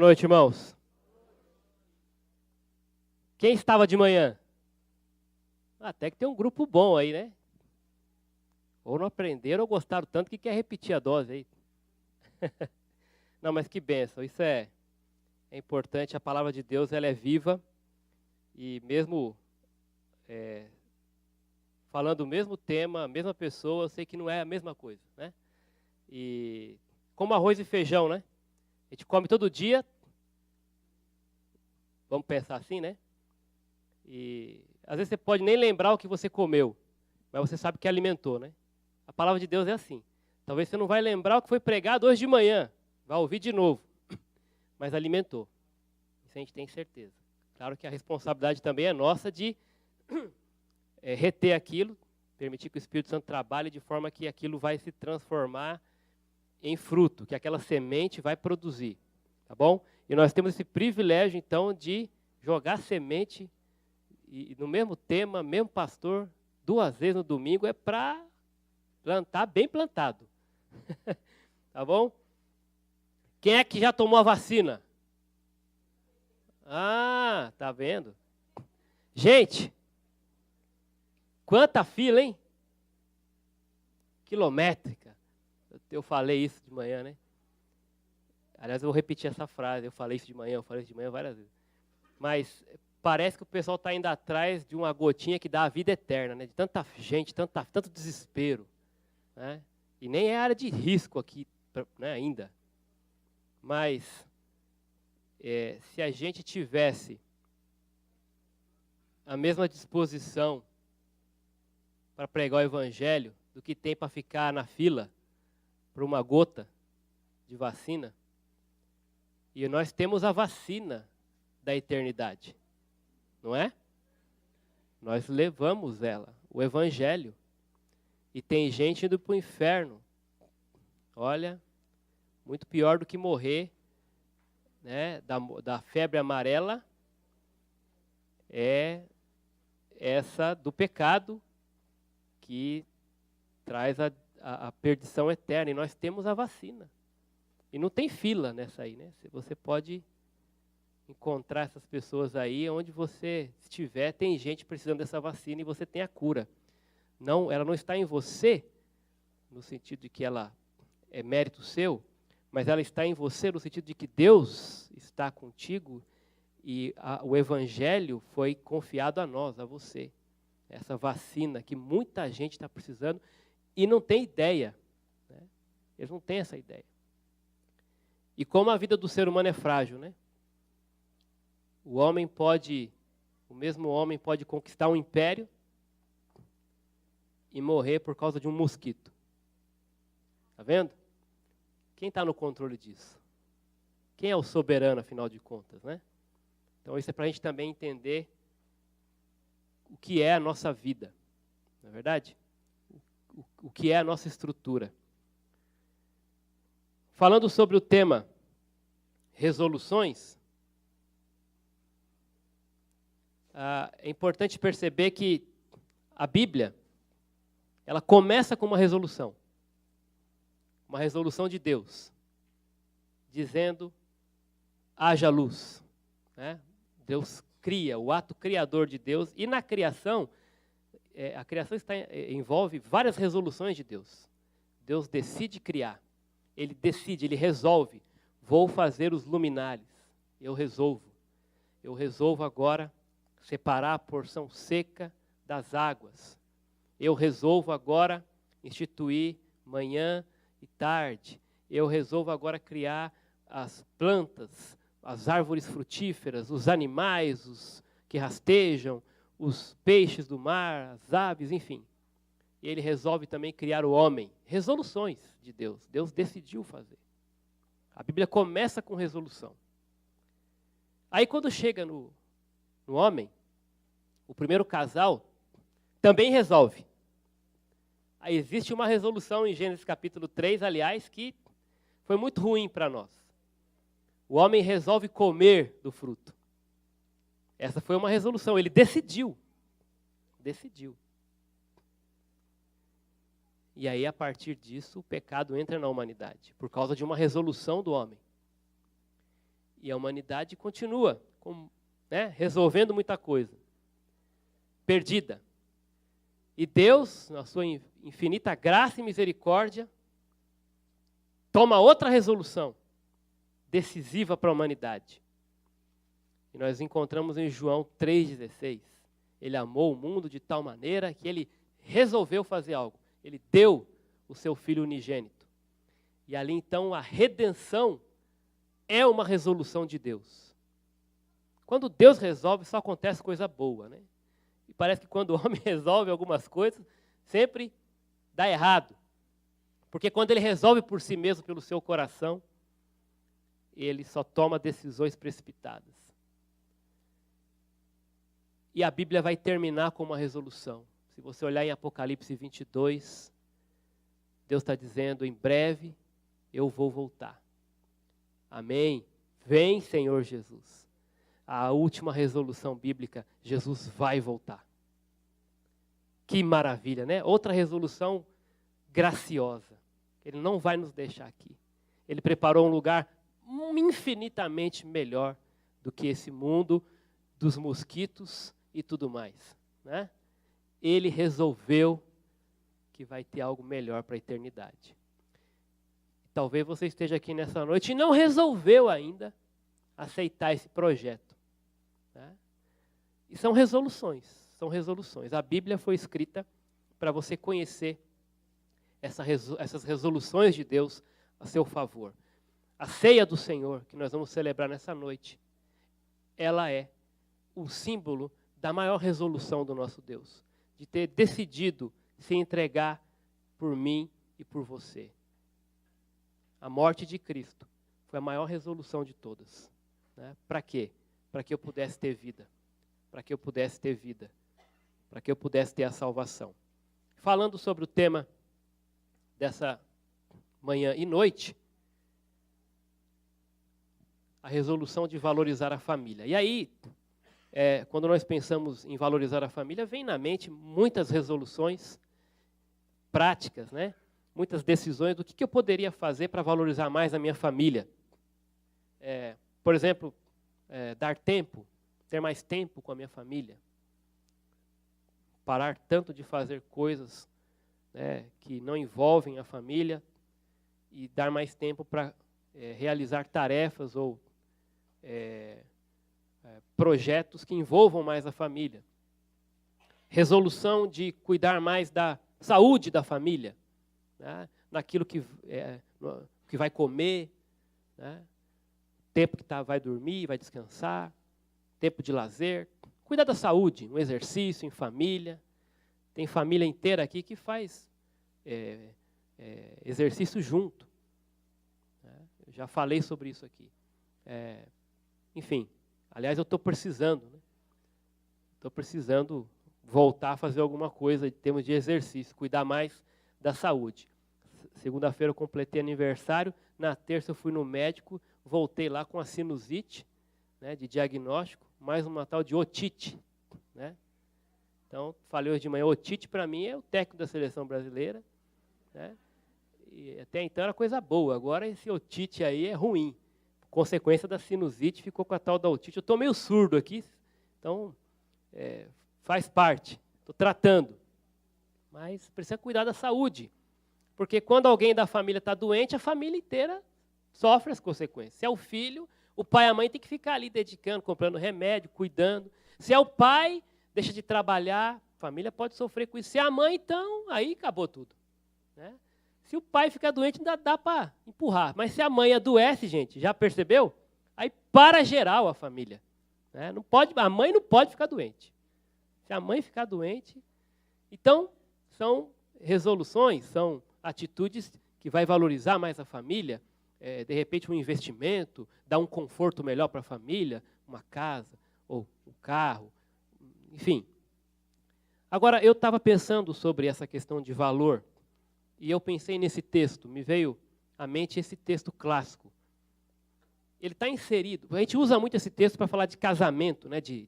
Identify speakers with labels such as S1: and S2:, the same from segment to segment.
S1: noite, irmãos. Quem estava de manhã? Até que tem um grupo bom aí, né? Ou não aprenderam ou gostaram tanto que quer repetir a dose aí. Não, mas que bênção. Isso é importante. A palavra de Deus, ela é viva. E mesmo falando o mesmo tema, a mesma pessoa, eu sei que não é a mesma coisa, né? E como arroz e feijão, né? A gente come todo dia. Vamos pensar assim, né? E às vezes você pode nem lembrar o que você comeu, mas você sabe que alimentou, né? A palavra de Deus é assim. Talvez você não vai lembrar o que foi pregado hoje de manhã, vai ouvir de novo, mas alimentou. Isso a gente tem certeza. Claro que a responsabilidade também é nossa de reter aquilo, permitir que o Espírito Santo trabalhe de forma que aquilo vai se transformar em fruto, que aquela semente vai produzir, tá bom? E nós temos esse privilégio, então, de jogar semente e no mesmo tema, mesmo pastor, 2 vezes no domingo, é para plantar bem plantado. Tá bom? Quem é que já tomou a vacina? Ah, tá vendo? Gente, quanta fila, hein? Quilométrica. Eu falei isso de manhã, né? Aliás, eu vou repetir essa frase. Eu falei isso de manhã várias vezes. Mas parece que o pessoal está indo atrás de uma gotinha que dá a vida eterna, né? De tanta gente, tanto desespero, né? E nem é área de risco aqui, né, ainda. Mas se a gente tivesse a mesma disposição para pregar o evangelho do que tem para ficar na fila por uma gota de vacina, e nós temos a vacina da eternidade, não é? Nós levamos ela, o evangelho, e tem gente indo para o inferno. Olha, muito pior do que morrer, né, da febre amarela, é essa do pecado que traz a perdição eterna. E nós temos a vacina. E não tem fila nessa aí, né? Você pode encontrar essas pessoas aí onde você estiver, tem gente precisando dessa vacina e você tem a cura. Não, ela não está em você, no sentido de que ela é mérito seu, mas ela está em você no sentido de que Deus está contigo e o evangelho foi confiado a nós, a você. Essa vacina que muita gente está precisando e não tem ideia, né? Eles não têm essa ideia. E como a vida do ser humano é frágil, né? O mesmo homem pode conquistar um império e morrer por causa de um mosquito. Tá vendo? Quem está no controle disso? Quem é o soberano, afinal de contas, né? Então isso é para a gente também entender o que é a nossa vida, não é verdade? O que é a nossa estrutura. Falando sobre o tema resoluções, é importante perceber que a Bíblia, ela começa com uma resolução de Deus, dizendo, haja luz, né? Deus cria, o ato criador de Deus, e na criação, a criação envolve várias resoluções de Deus. Deus decide criar, ele resolve, vou fazer os luminares, eu resolvo agora separar a porção seca das águas, eu resolvo agora instituir manhã e tarde, eu resolvo agora criar as plantas, as árvores frutíferas, os animais, os que rastejam, os peixes do mar, as aves, enfim. E ele resolve também criar o homem. Resoluções de Deus. Deus decidiu fazer. A Bíblia começa com resolução. Aí quando chega no homem, o primeiro casal também resolve. Aí existe uma resolução em Gênesis capítulo 3, aliás, que foi muito ruim para nós. O homem resolve comer do fruto. Essa foi uma resolução, ele decidiu. E aí, a partir disso, o pecado entra na humanidade, por causa de uma resolução do homem. E a humanidade continua resolvendo muita coisa. Perdida. E Deus, na sua infinita graça e misericórdia, toma outra resolução decisiva para a humanidade. E nós encontramos em João 3,16. Ele amou o mundo de tal maneira que ele resolveu fazer algo. Ele deu o seu Filho unigênito. E ali então a redenção é uma resolução de Deus. Quando Deus resolve, só acontece coisa boa, né? E parece que quando o homem resolve algumas coisas, sempre dá errado. Porque quando ele resolve por si mesmo, pelo seu coração, ele só toma decisões precipitadas. E a Bíblia vai terminar com uma resolução. Se você olhar em Apocalipse 22, Deus está dizendo, em breve eu vou voltar. Amém? Vem, Senhor Jesus. A última resolução bíblica, Jesus vai voltar. Que maravilha, né? Outra resolução graciosa. Ele não vai nos deixar aqui. Ele preparou um lugar infinitamente melhor do que esse mundo dos mosquitos e tudo mais, né? Ele resolveu que vai ter algo melhor para a eternidade. Talvez você esteja aqui nessa noite e não resolveu ainda aceitar esse projeto, né? E são resoluções, são resoluções. A Bíblia foi escrita para você conhecer essas resoluções de Deus a seu favor. A ceia do Senhor, que nós vamos celebrar nessa noite, ela é o símbolo da maior resolução do nosso Deus, de ter decidido se entregar por mim e por você. A morte de Cristo foi a maior resolução de todas, né? Para quê? Para que eu pudesse ter vida, para que eu pudesse ter vida, para que eu pudesse ter a salvação. Falando sobre o tema dessa manhã e noite, a resolução de valorizar a família. E aí, quando nós pensamos em valorizar a família, vem na mente muitas resoluções práticas, né? Muitas decisões do que eu poderia fazer para valorizar mais a minha família. Por exemplo, dar tempo, ter mais tempo com a minha família. Parar tanto de fazer coisas, né, que não envolvem a família e dar mais tempo para realizar tarefas ou projetos que envolvam mais a família. Resolução de cuidar mais da saúde da família, né, naquilo que vai comer, né, tempo que vai dormir, vai descansar, tempo de lazer, cuidar da saúde, um exercício em família. Tem família inteira aqui que faz exercício junto, né? Eu já falei sobre isso aqui. Enfim, aliás, eu estou precisando, né? Estou precisando voltar a fazer alguma coisa em termos de exercício, cuidar mais da saúde. Segunda-feira eu completei aniversário, na terça eu fui no médico, voltei lá com a sinusite, né, de diagnóstico, mais uma tal de otite, né? Então, falei hoje de manhã, otite para mim é o técnico da seleção brasileira, né? E até então era coisa boa, agora esse otite aí é ruim. Consequência da sinusite, ficou com a tal da otite. Eu estou meio surdo aqui, então faz parte, estou tratando. Mas precisa cuidar da saúde, porque quando alguém da família está doente, a família inteira sofre as consequências. Se é o filho, o pai e a mãe tem que ficar ali dedicando, comprando remédio, cuidando. Se é o pai, deixa de trabalhar, a família pode sofrer com isso. Se é a mãe, então, aí acabou tudo, né? Se o pai ficar doente, ainda dá para empurrar. Mas se a mãe adoece, gente, já percebeu? Aí para geral a família, né? Não pode, a mãe não pode ficar doente. Se a mãe ficar doente... Então, são resoluções, são atitudes que vai valorizar mais a família, de repente um investimento, dar um conforto melhor para a família, uma casa ou um carro, enfim. Agora, eu estava pensando sobre essa questão de valor, e eu pensei nesse texto, me veio à mente esse texto clássico. Ele está inserido, a gente usa muito esse texto para falar de casamento, né, de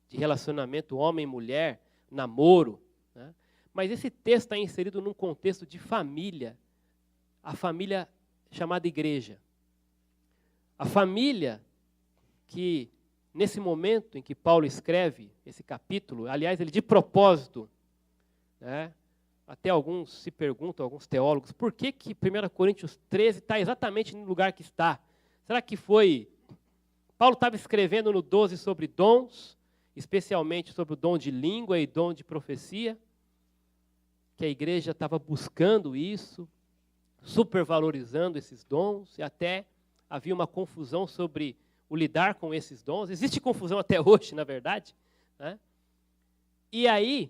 S1: relacionamento homem e mulher, namoro, né? Mas esse texto está inserido num contexto de família, a família chamada igreja. A família que, nesse momento em que Paulo escreve esse capítulo, aliás, ele de propósito, né, até alguns se perguntam, alguns teólogos, por que 1 Coríntios 13 está exatamente no lugar que está? Será que foi... Paulo estava escrevendo no 12 sobre dons, especialmente sobre o dom de língua e dom de profecia, que a igreja estava buscando isso, supervalorizando esses dons, e até havia uma confusão sobre o lidar com esses dons. Existe confusão até hoje, na verdade, né? E aí,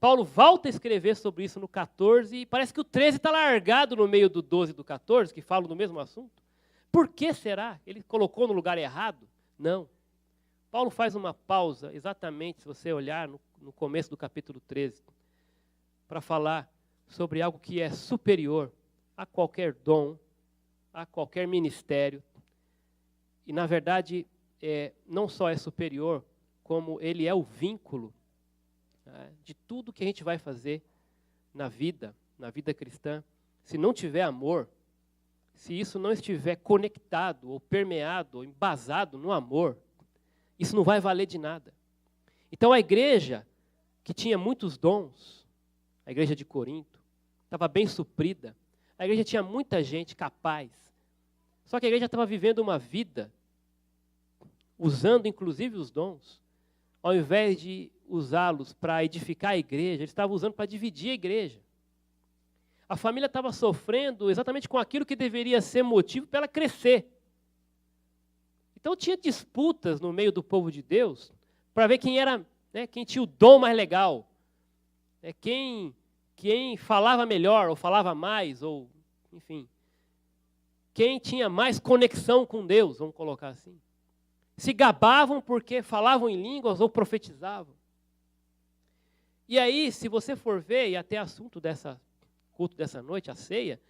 S1: Paulo volta a escrever sobre isso no 14, e parece que o 13 está largado no meio do 12 e do 14, que falam do mesmo assunto. Por que será? Ele colocou no lugar errado? Não. Paulo faz uma pausa, exatamente, se você olhar no começo do capítulo 13, para falar sobre algo que é superior a qualquer dom, a qualquer ministério. E, na verdade, não só é superior, como ele é o vínculo, né, de tudo que a gente vai fazer na vida cristã. Se não tiver amor, se isso não estiver conectado, ou permeado, ou embasado no amor, isso não vai valer de nada. Então a igreja, que tinha muitos dons, a igreja de Corinto, estava bem suprida, a igreja tinha muita gente capaz, só que a igreja estava vivendo uma vida, usando inclusive os dons, ao invés de usá-los para edificar a igreja, eles estavam usando para dividir a igreja. A família estava sofrendo exatamente com aquilo que deveria ser motivo para ela crescer. Então tinha disputas no meio do povo de Deus para ver quem era, né, quem tinha o dom mais legal, quem falava melhor ou falava mais, ou enfim, quem tinha mais conexão com Deus, vamos colocar assim. Se gabavam porque falavam em línguas ou profetizavam. E aí, se você for ver, e até assunto dessa culto dessa noite, a ceia,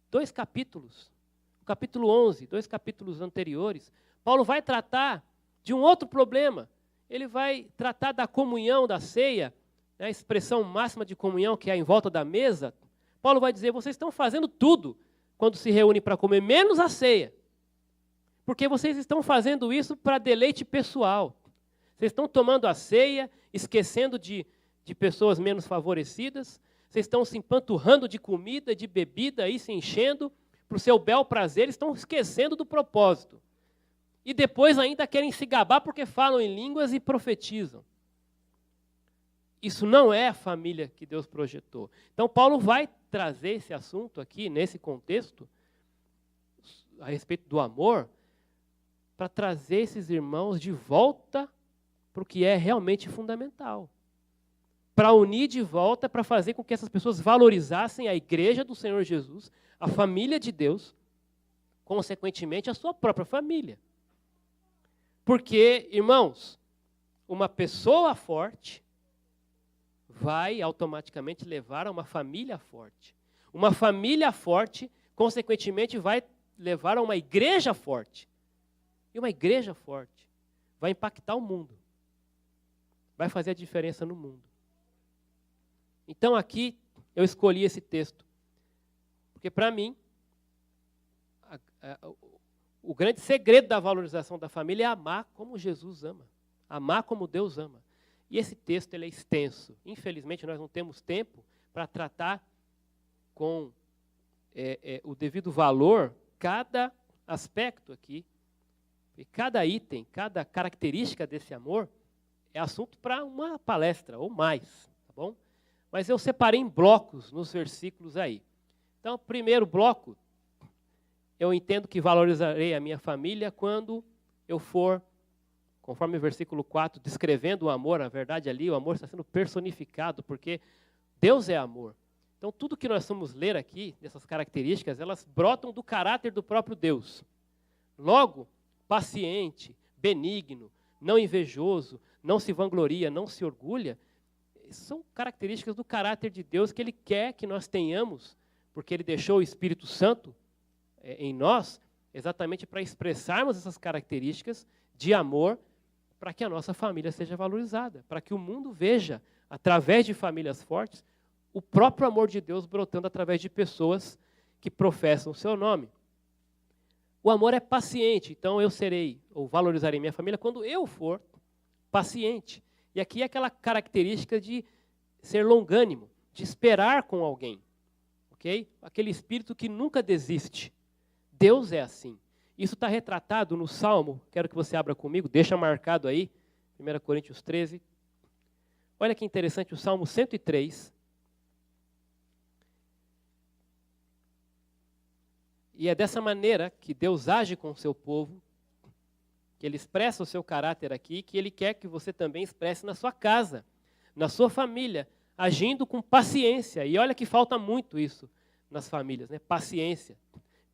S1: 2 capítulos, o capítulo 11, 2 capítulos anteriores, Paulo vai tratar de um outro problema. Ele vai tratar da comunhão, da ceia, né, a expressão máxima de comunhão que é em volta da mesa. Paulo vai dizer, vocês estão fazendo tudo quando se reúnem para comer, menos a ceia. Porque vocês estão fazendo isso para deleite pessoal. Vocês estão tomando a ceia, esquecendo de pessoas menos favorecidas. Vocês estão se empanturrando de comida, de bebida, aí se enchendo para o seu bel prazer. Estão esquecendo do propósito. E depois ainda querem se gabar porque falam em línguas e profetizam. Isso não é a família que Deus projetou. Então, Paulo vai trazer esse assunto aqui, nesse contexto, a respeito do amor, para trazer esses irmãos de volta para o que é realmente fundamental. Para unir de volta, para fazer com que essas pessoas valorizassem a igreja do Senhor Jesus, a família de Deus, consequentemente, a sua própria família. Porque, irmãos, uma pessoa forte vai automaticamente levar a uma família forte. Uma família forte, consequentemente, vai levar a uma igreja forte. E uma igreja forte vai impactar o mundo. Vai fazer a diferença no mundo. Então, aqui, eu escolhi esse texto. Porque, para mim, o grande segredo da valorização da família é amar como Jesus ama. Amar como Deus ama. E esse texto ele é extenso. Infelizmente, nós não temos tempo para tratar com o devido valor cada aspecto aqui. E cada item, cada característica desse amor é assunto para uma palestra ou mais, tá bom? Mas eu separei em blocos nos versículos aí. Então, primeiro bloco, eu entendo que valorizarei a minha família quando eu for, conforme o versículo 4, descrevendo o amor, na verdade ali o amor está sendo personificado, porque Deus é amor. Então, tudo que nós vamos ler aqui, dessas características, elas brotam do caráter do próprio Deus. Logo, paciente, benigno, não invejoso, não se vangloria, não se orgulha, são características do caráter de Deus que Ele quer que nós tenhamos, porque Ele deixou o Espírito Santo em nós, exatamente para expressarmos essas características de amor, para que a nossa família seja valorizada, para que o mundo veja, através de famílias fortes, o próprio amor de Deus brotando através de pessoas que professam o seu nome. O amor é paciente, então eu serei, ou valorizarei minha família quando eu for paciente. E aqui é aquela característica de ser longânimo, de esperar com alguém. Ok? Aquele espírito que nunca desiste. Deus é assim. Isso está retratado no Salmo, quero que você abra comigo, deixa marcado aí, 1 Coríntios 13. Olha que interessante, o Salmo 103. E é dessa maneira que Deus age com o seu povo, que Ele expressa o seu caráter aqui, que Ele quer que você também expresse na sua casa, na sua família, agindo com paciência. E olha que falta muito isso nas famílias, né? Paciência.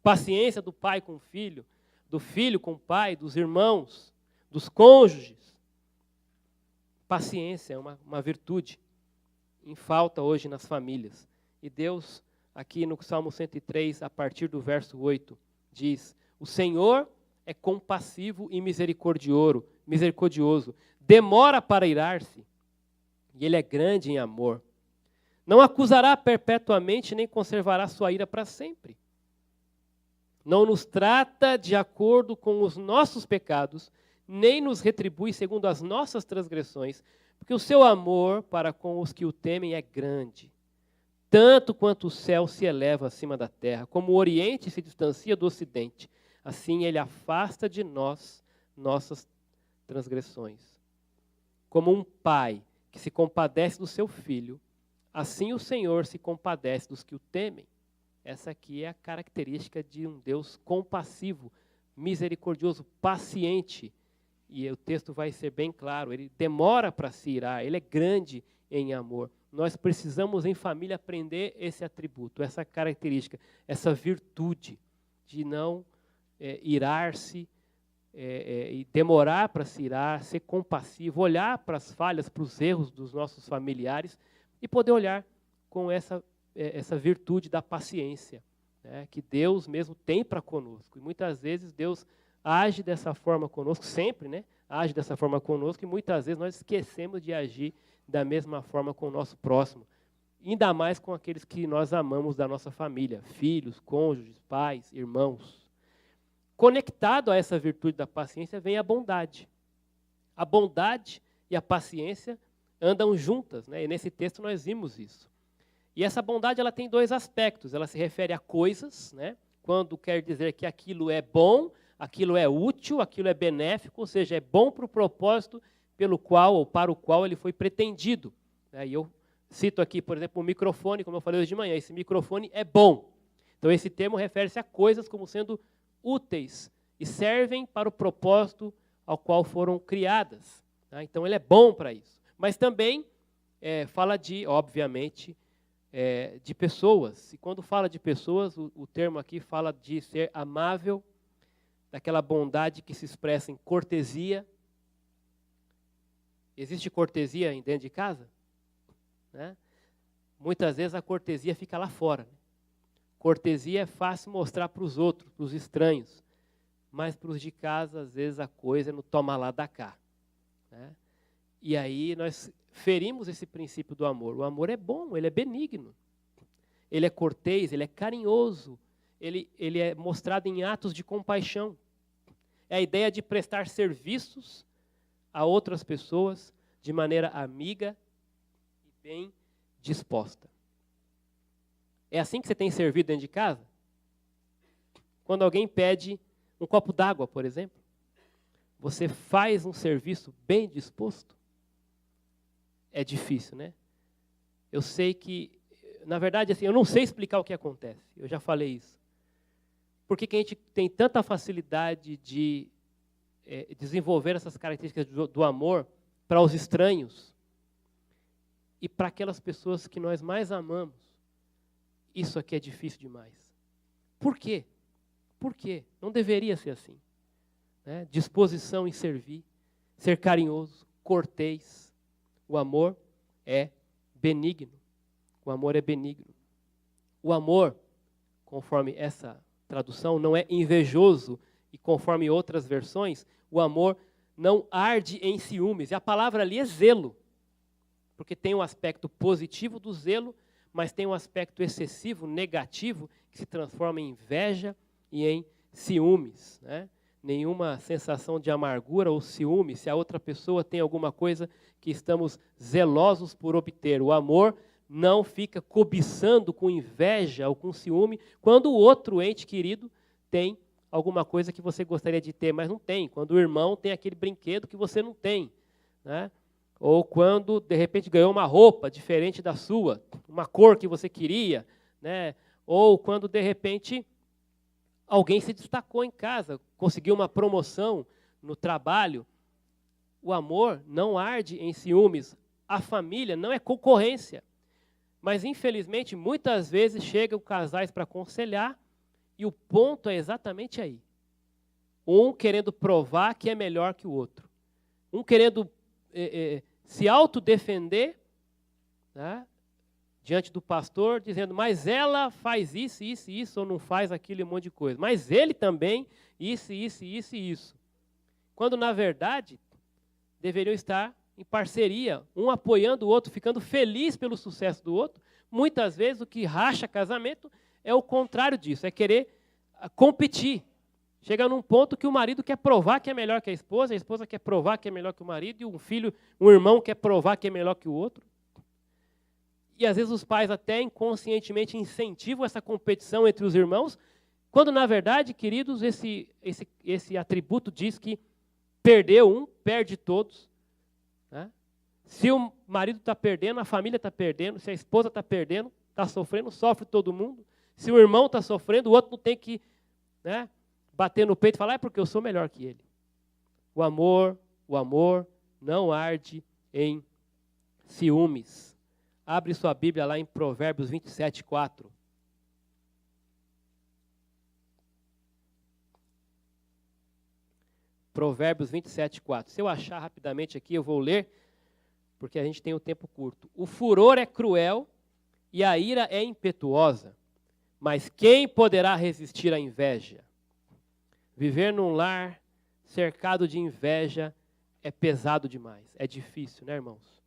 S1: Paciência do pai com o filho, do filho com o pai, dos irmãos, dos cônjuges. Paciência é uma virtude em falta hoje nas famílias. E Deus, aqui no Salmo 103, a partir do verso 8, diz: o Senhor é compassivo e misericordioso, demora para irar-se, e Ele é grande em amor. Não acusará perpetuamente, nem conservará sua ira para sempre. Não nos trata de acordo com os nossos pecados, nem nos retribui segundo as nossas transgressões, porque o seu amor para com os que o temem é grande. Tanto quanto o céu se eleva acima da terra, como o oriente se distancia do ocidente, assim Ele afasta de nós nossas transgressões. Como um pai que se compadece do seu filho, assim o Senhor se compadece dos que o temem. Essa aqui é a característica de um Deus compassivo, misericordioso, paciente. E o texto vai ser bem claro, Ele demora para se irar, Ele é grande em amor. Nós precisamos em família aprender esse atributo, essa característica, essa virtude de não irar-se, e demorar para se irar, ser compassivo, olhar para as falhas, para os erros dos nossos familiares e poder olhar com essa virtude da paciência, né, que Deus mesmo tem para conosco. E muitas vezes Deus age dessa forma conosco, sempre, né, age dessa forma conosco, e muitas vezes nós esquecemos de agir da mesma forma com o nosso próximo, ainda mais com aqueles que nós amamos da nossa família, filhos, cônjuges, pais, irmãos. Conectado a essa virtude da paciência vem a bondade. A bondade e a paciência andam juntas, né? E nesse texto nós vimos isso. E essa bondade ela tem dois aspectos. Ela se refere a coisas, né? Quando quer dizer que aquilo é bom, aquilo é útil, aquilo é benéfico, ou seja, é bom para o propósito pelo qual ou para o qual ele foi pretendido. E eu cito aqui, por exemplo, o microfone, como eu falei hoje de manhã, esse microfone é bom. Então esse termo refere-se a coisas como sendo úteis e servem para o propósito ao qual foram criadas. Tá? Então ele é bom para isso. Mas também fala de, obviamente, de pessoas. E quando fala de pessoas, o termo aqui fala de ser amável, daquela bondade que se expressa em cortesia. Existe cortesia dentro de casa? Né? Muitas vezes a cortesia fica lá fora. Né? Cortesia é fácil mostrar para os outros, para os estranhos. Mas para os de casa, às vezes a coisa é no toma lá da cá. Né? E aí nós ferimos esse princípio do amor. O amor é bom, ele é benigno. Ele é cortês, ele é carinhoso. Ele é mostrado em atos de compaixão. É a ideia de prestar serviços a outras pessoas de maneira amiga e bem disposta. É assim que você tem servido dentro de casa? Quando alguém pede um copo d'água, por exemplo, você faz um serviço bem disposto? É difícil, né? Eu sei que, na verdade, assim, eu não sei explicar o que acontece. Eu já falei isso. Por que a gente tem tanta facilidade de desenvolver essas características do amor para os estranhos e para aquelas pessoas que nós mais amamos? Isso aqui é difícil demais. Por quê? Por quê? Não deveria ser assim. Né? Disposição em servir, ser carinhoso, cortês. O amor é benigno. O amor é benigno. O amor, conforme essa tradução, não é invejoso, e conforme outras versões, o amor não arde em ciúmes. E a palavra ali é zelo, porque tem um aspecto positivo do zelo, mas tem um aspecto excessivo, negativo, que se transforma em inveja e em ciúmes, né? Nenhuma sensação de amargura ou ciúme se a outra pessoa tem alguma coisa que estamos zelosos por obter. O amor não fica cobiçando com inveja ou com ciúme quando o outro ente querido tem alguma coisa que você gostaria de ter, mas não tem. Quando o irmão tem aquele brinquedo que você não tem, né? Ou quando, de repente, ganhou uma roupa diferente da sua, uma cor que você queria, né? Ou quando, de repente, alguém se destacou em casa, conseguiu uma promoção no trabalho. O amor não arde em ciúmes. A família não é concorrência. Mas, infelizmente, muitas vezes chegam casais para aconselhar e o ponto é exatamente aí. Um querendo provar que é melhor que o outro. Um querendo se autodefender, né, diante do pastor, dizendo, mas ela faz isso, isso, isso, ou não faz aquilo e um monte de coisa. Mas ele também, isso, isso, isso e isso. Quando, na verdade, deveriam estar em parceria, um apoiando o outro, ficando feliz pelo sucesso do outro. Muitas vezes o que racha casamento é o contrário disso, é querer competir. Chega num ponto que o marido quer provar que é melhor que a esposa quer provar que é melhor que o marido, e um filho, um irmão quer provar que é melhor que o outro. E às vezes os pais até inconscientemente incentivam essa competição entre os irmãos, quando na verdade, queridos, esse atributo diz que perdeu um, perde todos. Né? Se o marido está perdendo, a família está perdendo, se a esposa está perdendo, está sofrendo, sofre todo mundo. Se o irmão está sofrendo, o outro não tem que, né, bater no peito e falar, é porque eu sou melhor que ele. O amor não arde em ciúmes. Abre sua Bíblia lá em Provérbios 27:4. Provérbios 27:4. Se eu achar rapidamente aqui, eu vou ler, porque a gente tem o tempo curto. O furor é cruel e a ira é impetuosa, mas quem poderá resistir à inveja? Viver num lar cercado de inveja é pesado demais, é difícil, né, irmãos?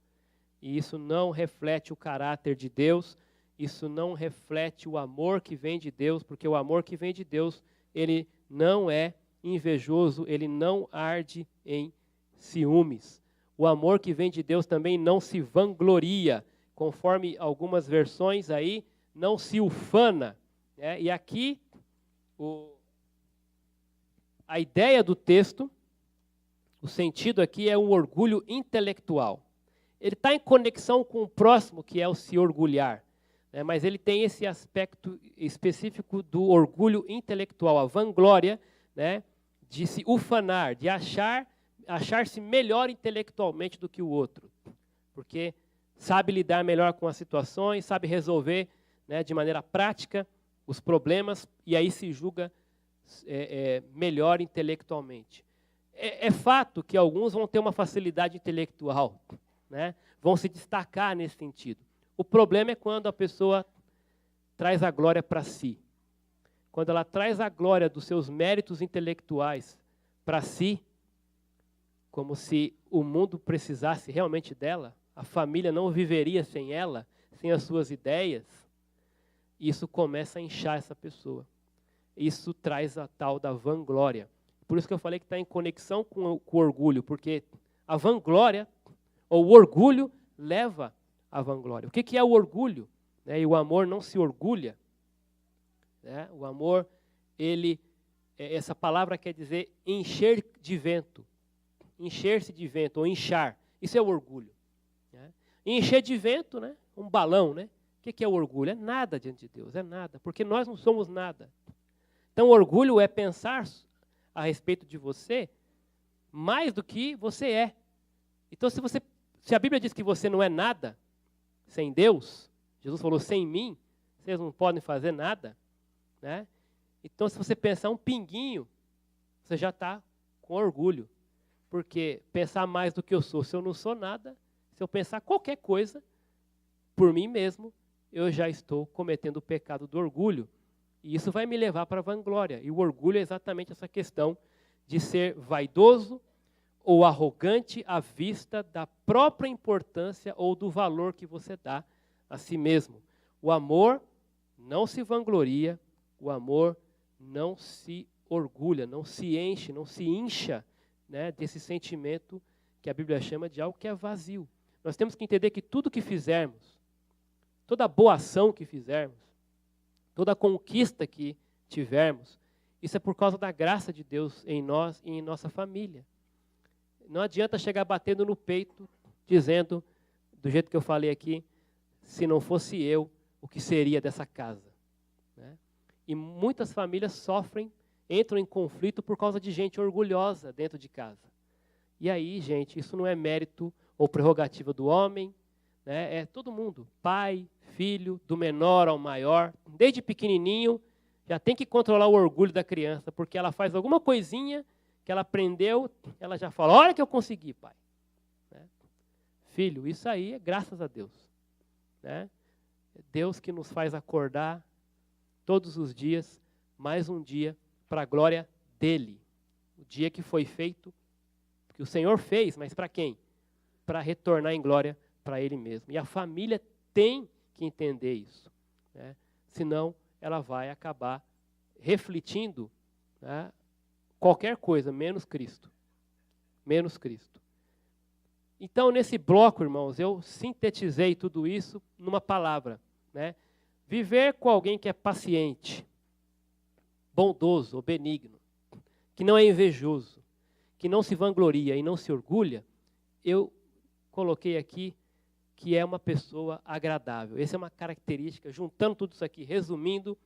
S1: E isso não reflete o caráter de Deus, isso não reflete o amor que vem de Deus, porque o amor que vem de Deus, ele não é invejoso, ele não arde em ciúmes. O amor que vem de Deus também não se vangloria, conforme algumas versões aí, não se ufana. Né? E aqui, a ideia do texto, o sentido aqui é um orgulho intelectual. Ele está em conexão com o próximo, que é o se orgulhar. Né? Mas ele tem esse aspecto específico do orgulho intelectual, a vanglória, né? De se ufanar, de achar-se melhor intelectualmente do que o outro. Porque sabe lidar melhor com as situações, sabe resolver, né, de maneira prática os problemas, e aí se julga melhor intelectualmente. É fato que alguns vão ter uma facilidade intelectual, né? Vão se destacar nesse sentido. O problema é quando a pessoa traz a glória para si. Quando ela traz a glória dos seus méritos intelectuais para si, como se o mundo precisasse realmente dela, a família não viveria sem ela, sem as suas ideias, isso começa a inchar essa pessoa. Isso traz a tal da vanglória. Por isso que eu falei que está em conexão com o orgulho, porque a vanglória, ou o orgulho, leva à vanglória. O que é o orgulho? Né? E o amor não se orgulha. Né? O amor, essa palavra quer dizer encher de vento. Encher-se de vento, ou inchar. Isso é o orgulho. Né? Encher de vento, né? Um balão, né? O que é o orgulho? É nada diante de Deus, é nada, porque nós não somos nada. Então, orgulho é pensar a respeito de você mais do que você é. Então, se a Bíblia diz que você não é nada sem Deus, Jesus falou, sem mim, vocês não podem fazer nada, né? Então, se você pensar um pinguinho, você já está com orgulho. Porque pensar mais do que eu sou, se eu não sou nada, se eu pensar qualquer coisa, por mim mesmo, eu já estou cometendo o pecado do orgulho. E isso vai me levar para a vanglória. E o orgulho é exatamente essa questão de ser vaidoso ou arrogante à vista da própria importância ou do valor que você dá a si mesmo. O amor não se vangloria, o amor não se orgulha, não se enche, não se incha, né, desse sentimento que a Bíblia chama de algo que é vazio. Nós temos que entender que tudo que fizermos, toda boa ação que fizermos, toda conquista que tivermos, isso é por causa da graça de Deus em nós e em nossa família. Não adianta chegar batendo no peito, dizendo, do jeito que eu falei aqui, se não fosse eu, o que seria dessa casa? Né? E muitas famílias sofrem, entram em conflito por causa de gente orgulhosa dentro de casa. E aí, gente, isso não é mérito ou prerrogativa do homem, né? É todo mundo, pai, filho, do menor ao maior, desde pequenininho, já tem que controlar o orgulho da criança, porque ela faz alguma coisinha que ela aprendeu, ela já fala, olha que eu consegui, pai. Né? Filho, isso aí é graças a Deus. Né? É Deus que nos faz acordar todos os dias, mais um dia, para a glória dele. O dia que foi feito, que o Senhor fez, mas para quem? Para retornar em glória para ele mesmo. E a família tem que entender isso. Né? Senão, ela vai acabar refletindo, né, qualquer coisa, menos Cristo. Menos Cristo. Então, nesse bloco, irmãos, eu sintetizei tudo isso numa palavra. Né? Viver com alguém que é paciente, bondoso ou benigno, que não é invejoso, que não se vangloria e não se orgulha, eu coloquei aqui que é uma pessoa agradável. Essa é uma característica, juntando tudo isso aqui, resumindo,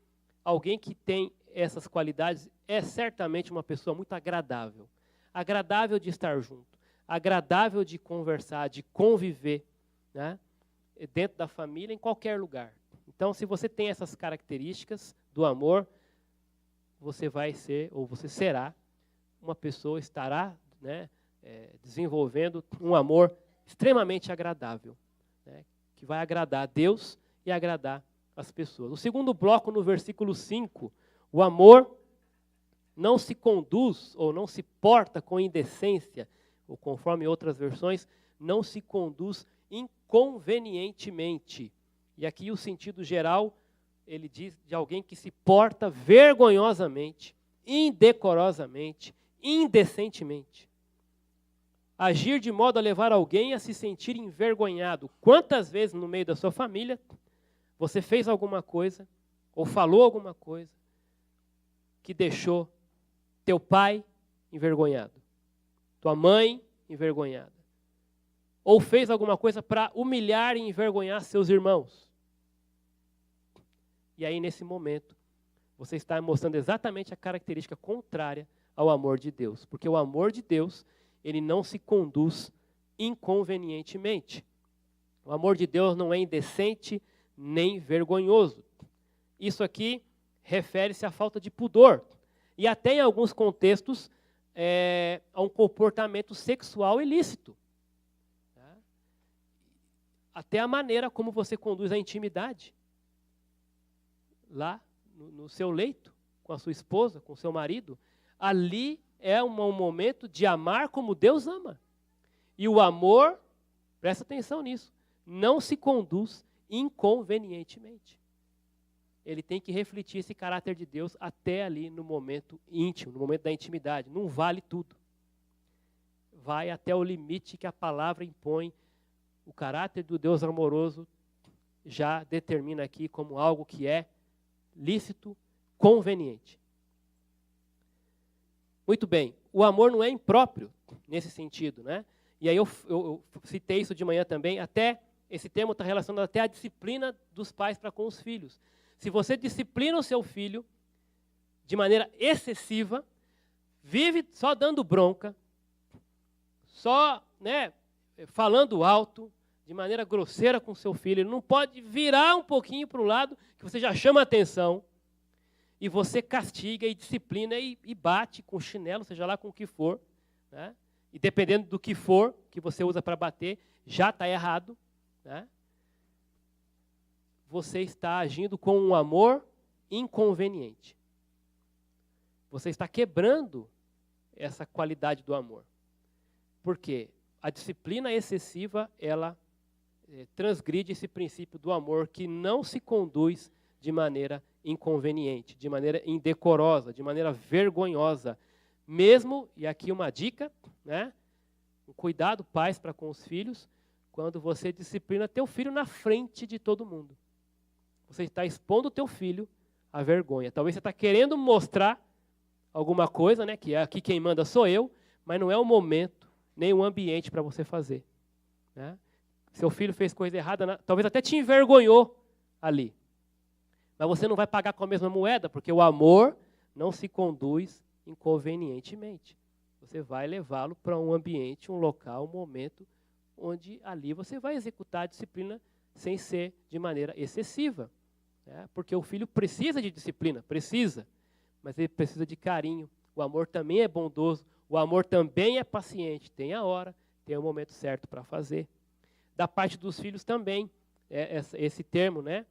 S1: alguém que tem essas qualidades é certamente uma pessoa muito agradável. Agradável de estar junto, agradável de conversar, de conviver, né, dentro da família, em qualquer lugar. Então, se você tem essas características do amor, você vai ser, ou você será, uma pessoa, estará, né, desenvolvendo um amor extremamente agradável, né, que vai agradar a Deus e agradar as pessoas. O segundo bloco, no versículo 5, o amor não se conduz ou não se porta com indecência, ou conforme outras versões, não se conduz inconvenientemente. E aqui o sentido geral, ele diz de alguém que se porta vergonhosamente, indecorosamente, indecentemente. Agir de modo a levar alguém a se sentir envergonhado. Quantas vezes no meio da sua família você fez alguma coisa ou falou alguma coisa que deixou teu pai envergonhado, tua mãe envergonhada, ou fez alguma coisa para humilhar e envergonhar seus irmãos? E aí, nesse momento, você está mostrando exatamente a característica contrária ao amor de Deus. Porque o amor de Deus, ele não se conduz inconvenientemente. O amor de Deus não é indecente nem vergonhoso. Isso aqui refere-se à falta de pudor. E até em alguns contextos, a um comportamento sexual ilícito. Até a maneira como você conduz a intimidade. Lá no seu leito, com a sua esposa, com o seu marido, ali é um momento de amar como Deus ama. E o amor, presta atenção nisso, não se conduz inconvenientemente. Ele tem que refletir esse caráter de Deus até ali no momento íntimo, no momento da intimidade. Não vale tudo. Vai até o limite que a palavra impõe. O caráter do Deus amoroso já determina aqui como algo que é lícito, conveniente. Muito bem, o amor não é impróprio nesse sentido, né? E aí eu citei isso de manhã também, até esse tema está relacionado até à disciplina dos pais para com os filhos. Se você disciplina o seu filho de maneira excessiva, vive só dando bronca, só, né, falando alto, de maneira grosseira com seu filho, ele não pode virar um pouquinho para o lado, que você já chama a atenção, e você castiga e disciplina e bate com chinelo, seja lá com o que for, né? E dependendo do que for que você usa para bater, já está errado, né? Você está agindo com um amor inconveniente. Você está quebrando essa qualidade do amor. Por quê? A disciplina excessiva, ela transgride esse princípio do amor que não se conduz de maneira inconveniente, de maneira indecorosa, de maneira vergonhosa. Mesmo, e aqui uma dica, né? Cuidado, pais, para com os filhos, quando você disciplina teu filho na frente de todo mundo. Você está expondo o teu filho à vergonha. Talvez você está querendo mostrar alguma coisa, né? Que aqui quem manda sou eu, mas não é o momento, nem o ambiente para você fazer. Né? Seu filho fez coisa errada, talvez até te envergonhou ali. Mas você não vai pagar com a mesma moeda, porque o amor não se conduz inconvenientemente. Você vai levá-lo para um ambiente, um local, um momento, onde ali você vai executar a disciplina sem ser de maneira excessiva. Né? Porque o filho precisa de disciplina, precisa, mas ele precisa de carinho. O amor também é bondoso, o amor também é paciente. Tem a hora, tem o momento certo para fazer. Da parte dos filhos também, esse termo, né?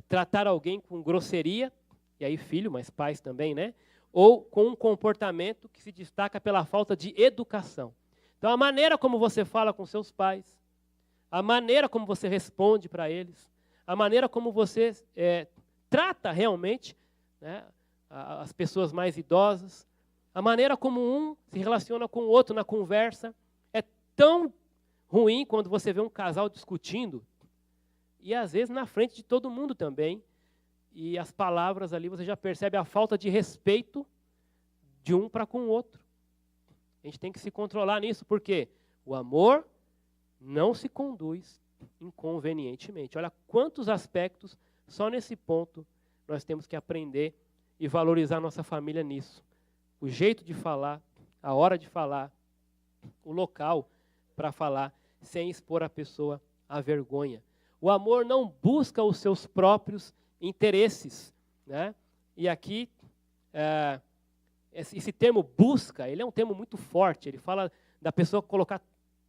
S1: Tratar alguém com grosseria, e aí filho, mas pais também, né? Ou com um comportamento que se destaca pela falta de educação. Então, a maneira como você fala com seus pais, a maneira como você responde para eles, a maneira como você trata realmente, né, as pessoas mais idosas, a maneira como um se relaciona com o outro na conversa, é tão ruim quando você vê um casal discutindo, e às vezes na frente de todo mundo também, e as palavras ali você já percebe a falta de respeito de um para com o outro. A gente tem que se controlar nisso, porque o amor não se conduz inconvenientemente. Olha quantos aspectos, só nesse ponto, nós temos que aprender e valorizar a nossa família nisso. O jeito de falar, a hora de falar, o local para falar, sem expor a pessoa à vergonha. O amor não busca os seus próprios interesses. Né? E aqui, esse termo busca, ele é um termo muito forte. Ele fala da pessoa colocar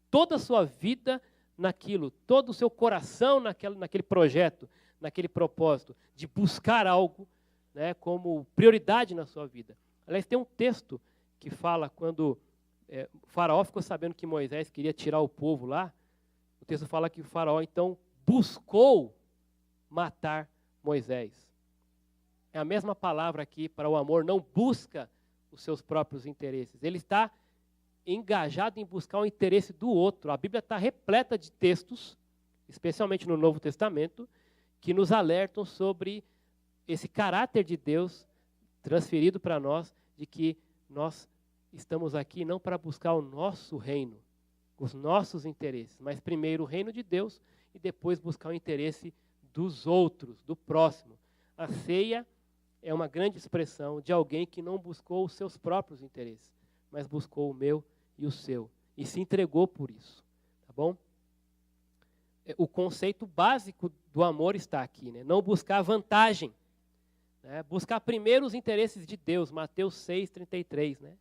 S1: toda a sua vida naquilo, todo o seu coração naquele projeto, naquele propósito, de buscar algo, né, como prioridade na sua vida. Aliás, tem um texto que fala quando o faraó ficou sabendo que Moisés queria tirar o povo lá, o texto fala que o faraó, então, buscou matar Moisés. É a mesma palavra aqui para o amor, não busca os seus próprios interesses. Ele está engajado em buscar o interesse do outro. A Bíblia está repleta de textos, especialmente no Novo Testamento, que nos alertam sobre esse caráter de Deus transferido para nós, de que nós estamos aqui não para buscar o nosso reino, os nossos interesses, mas primeiro o reino de Deus e depois buscar o interesse dos outros, do próximo. A ceia é uma grande expressão de alguém que não buscou os seus próprios interesses, mas buscou o meu e o seu, e se entregou por isso, tá bom? O conceito básico do amor está aqui, né? Não buscar vantagem, né? Buscar primeiro os interesses de Deus, Mateus 6,33, né?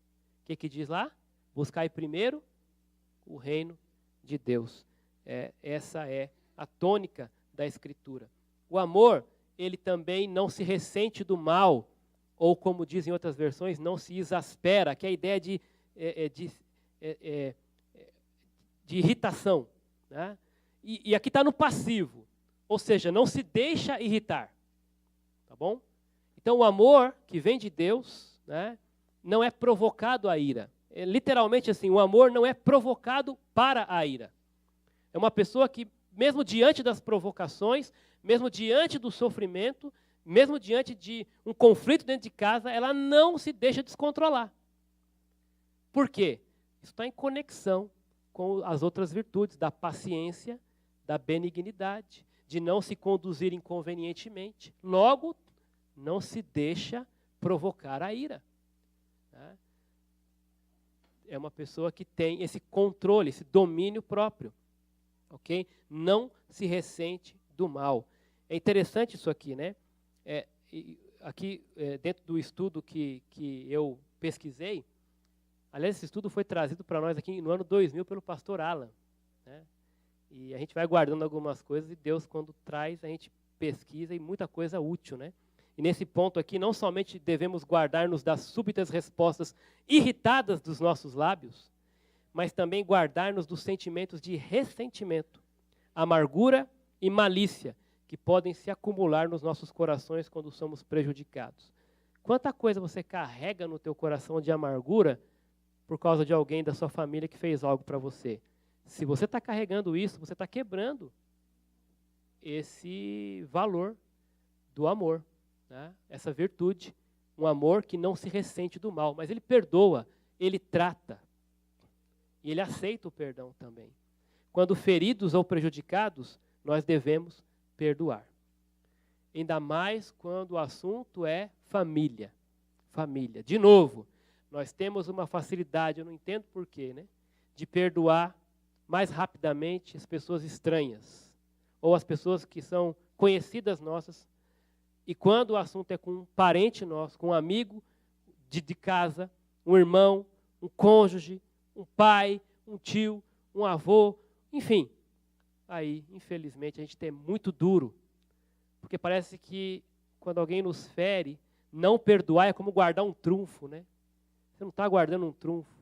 S1: O que diz lá? Buscai primeiro o reino de Deus. Essa é a tônica da Escritura. O amor, ele também não se ressente do mal, ou como dizem outras versões, não se exaspera, que é a ideia de irritação. Né? E aqui está no passivo, ou seja, não se deixa irritar. Tá bom? Então o amor que vem de Deus, né, não é provocado à ira. Literalmente assim, o amor não é provocado para a ira. É uma pessoa que, mesmo diante das provocações, mesmo diante do sofrimento, mesmo diante de um conflito dentro de casa, ela não se deixa descontrolar. Por quê? Isso está em conexão com as outras virtudes da paciência, da benignidade, de não se conduzir inconvenientemente. Logo, não se deixa provocar a ira. Né? É uma pessoa que tem esse controle, esse domínio próprio. Okay? Não se ressente do mal. É interessante isso aqui, né? Dentro do estudo que eu pesquisei, aliás, esse estudo foi trazido para nós aqui no ano 2000 pelo pastor Alan. Né? E a gente vai guardando algumas coisas e Deus, quando traz, a gente pesquisa e muita coisa útil. Né? E nesse ponto aqui, não somente devemos guardar-nos das súbitas respostas irritadas dos nossos lábios, mas também guardar-nos dos sentimentos de ressentimento, amargura e malícia, que podem se acumular nos nossos corações quando somos prejudicados. Quanta coisa você carrega no teu coração de amargura por causa de alguém da sua família que fez algo para você. Se você está carregando isso, você está quebrando esse valor do amor, né? Essa virtude, um amor que não se ressente do mal, mas ele perdoa, ele trata, e ele aceita o perdão também. Quando feridos ou prejudicados, nós devemos perdoar. Ainda mais quando o assunto é família. Família. De novo, nós temos uma facilidade, eu não entendo porquê, né, de perdoar mais rapidamente as pessoas estranhas, ou as pessoas que são conhecidas nossas, e quando o assunto é com um parente nosso, com um amigo de casa, um irmão, um cônjuge, um pai, um tio, um avô, enfim, aí, infelizmente, a gente é muito duro, porque parece que quando alguém nos fere, não perdoar é como guardar um trunfo, né? Você não está guardando um trunfo,